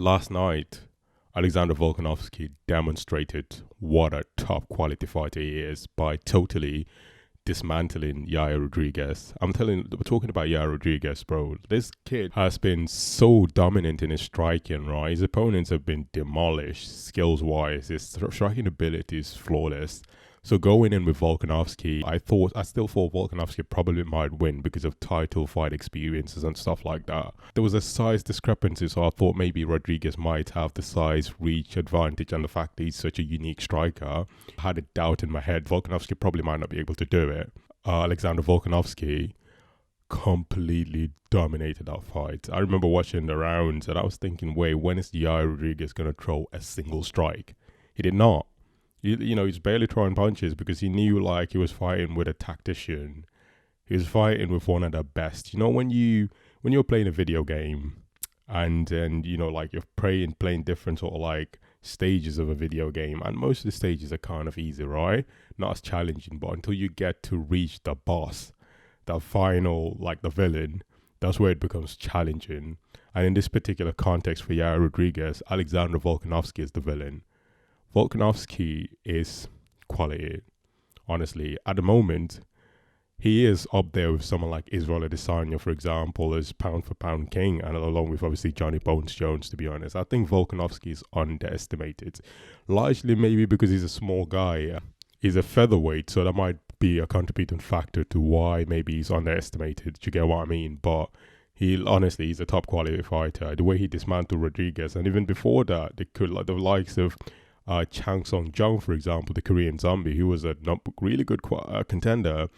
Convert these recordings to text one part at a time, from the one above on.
Last night, Alexander Volkanovski demonstrated what a top quality fighter he is by totally dismantling Yair Rodriguez. We're talking about Yair Rodriguez, bro. This kid has been so dominant in his striking, right? His opponents have been demolished skills-wise. His striking ability is flawless. So going in with Volkanovski, I still thought Volkanovski probably might win because of title fight experiences and stuff like that. There was a size discrepancy, so I thought maybe Rodriguez might have the size reach advantage and the fact that he's such a unique striker. I had a doubt in my head, Volkanovski probably might not be able to do it. Alexander Volkanovski completely dominated that fight. I remember watching the rounds and I was thinking, wait, when is Yair Rodriguez going to throw a single strike? He did not. You know, he's barely throwing punches because he knew like he was fighting with a tactician. He was fighting with one of the best. You know, when you're playing a video game and you know, like you're playing different sort of like stages of a video game, and most of the stages are kind of easy, right? Not as challenging, but until you get to reach the boss, the final, like the villain, that's where it becomes challenging. And in this particular context for Yair Rodriguez, Alexander Volkanovski is the villain. Volkanovski is quality. Honestly, at the moment, he is up there with someone like Israel Adesanya, for example, as pound for pound king, and along with obviously Johnny Bones Jones, to be honest. I think Volkanovski is underestimated, largely maybe because he's a small guy. He's a featherweight, so that might be a contributing factor to why maybe he's underestimated. Do you get what I mean? But he's a top quality fighter. The way he dismantled Rodriguez, and even before that, the likes of Chang Song Jung, for example, the Korean zombie, who was a really good contender.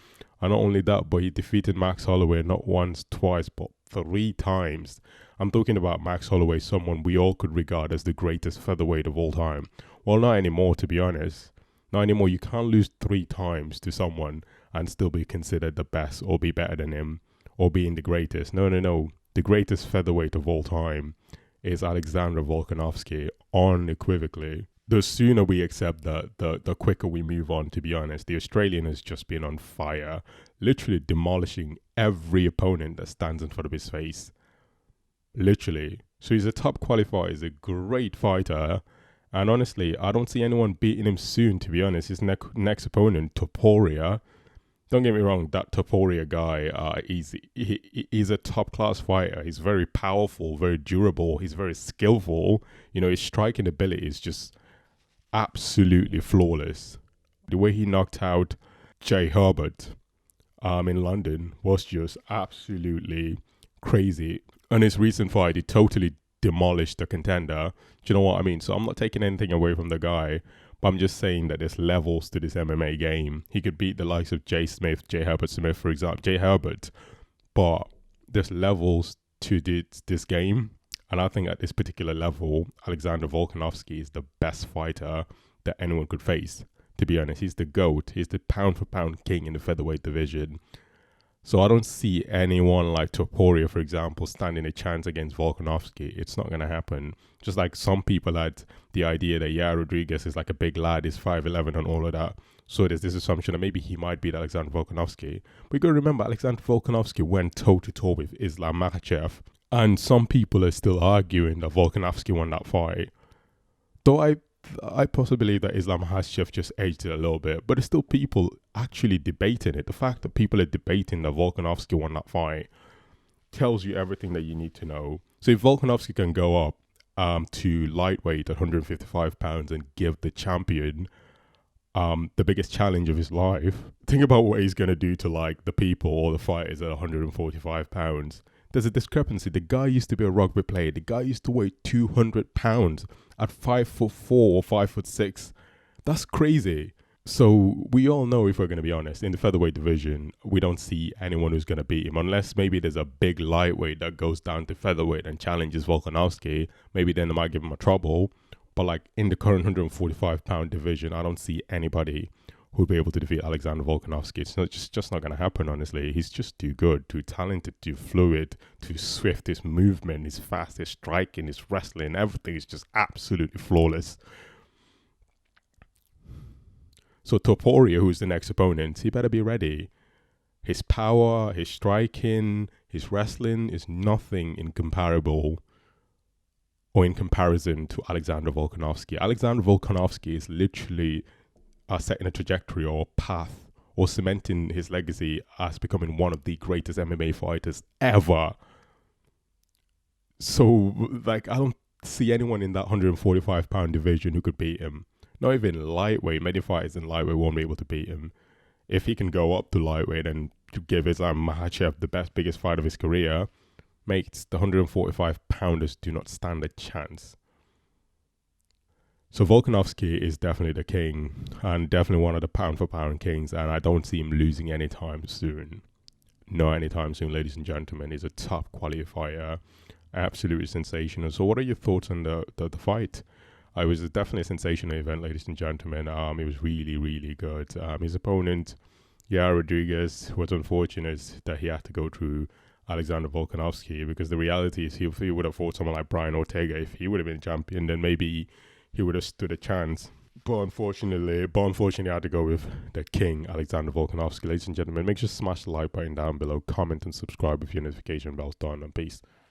And not only that, but he defeated Max Holloway not once, twice, but 3 times. I'm talking about Max Holloway, someone we all could regard as the greatest featherweight of all time. Well, not anymore, to be honest. Not anymore. You can't lose 3 times to someone and still be considered the best or be better than him or being the greatest. No. The greatest featherweight of all time is Alexander Volkanovski, unequivocally. The sooner we accept that, the quicker we move on, to be honest. The Australian has just been on fire, literally demolishing every opponent that stands in front of his face. Literally. So he's a top qualifier, he's a great fighter, and honestly, I don't see anyone beating him soon, to be honest. His next opponent, Topuria, don't get me wrong, that Topuria guy, he's a top-class fighter. He's very powerful, very durable, he's very skillful. You know, his striking ability is just absolutely flawless. The way he knocked out Jay Herbert in London was just absolutely crazy. And his recent fight, he totally demolished the contender. Do you know what I mean? So I'm not taking anything away from the guy, but I'm just saying that there's levels to this MMA game. He could beat the likes of Jay Herbert Smith, for example, Jay Herbert, but there's levels to this game. And I think at this particular level, Alexander Volkanovski is the best fighter that anyone could face. To be honest, he's the GOAT. He's the pound-for-pound king in the featherweight division. So I don't see anyone like Topuria, for example, standing a chance against Volkanovski. It's not going to happen. Just like some people had the idea that Yair Rodriguez is like a big lad, he's 5'11" and all of that. So there's this assumption that maybe he might beat Alexander Volkanovski. But you got to remember, Alexander Volkanovski went toe-to-toe with Islam Makhachev. And some people are still arguing that Volkanovski won that fight. Though I possibly believe that Islam Makhachev just edged it a little bit. But there's still people actually debating it. The fact that people are debating that Volkanovski won that fight tells you everything that you need to know. So if Volkanovski can go up to lightweight at 155 pounds and give the champion the biggest challenge of his life, think about what he's going to do to like the people or the fighters at 145 pounds. There's a discrepancy. The guy used to be a rugby player. The guy used to weigh 200 pounds at 5'4" or 5'6". That's crazy. So we all know, if we're going to be honest, in the featherweight division, we don't see anyone who's going to beat him. Unless maybe there's a big lightweight that goes down to featherweight and challenges Volkanovski. Maybe then they might give him a trouble. But like in the current 145 pound division, I don't see anybody who'd be able to defeat Alexander Volkanovski. It's just not going to happen, honestly. He's just too good, too talented, too fluid, too swift. His movement, his fast, his striking, his wrestling, everything is just absolutely flawless. So Topuria, who's the next opponent, he better be ready. His power, his striking, his wrestling is nothing incomparable or in comparison to Alexander Volkanovski. Alexander Volkanovski is literally setting a trajectory or path or cementing his legacy as becoming one of the greatest MMA fighters ever. So, like, I don't see anyone in that 145-pound division who could beat him. Not even lightweight. Many fighters in lightweight won't be able to beat him. If he can go up to lightweight and to give Islam Makhachev the biggest fight of his career, mates, the 145-pounders do not stand a chance. So Volkanovski is definitely the king, and definitely one of the pound-for-pound kings, and I don't see him losing anytime soon. Not anytime soon, ladies and gentlemen. He's a top quality fighter, absolutely sensational. So what are your thoughts on the fight? It was definitely a sensational event, ladies and gentlemen. It was really, really good. His opponent, Yair Rodriguez, was unfortunate that he had to go through Alexander Volkanovski, because the reality is if he would have fought someone like Brian Ortega, if he would have been champion, then maybe he would have stood a chance. But unfortunately, I had to go with the king, Alexander Volkanovski. Ladies and gentlemen, make sure to smash the like button down below, comment and subscribe with your notification bells on, and peace.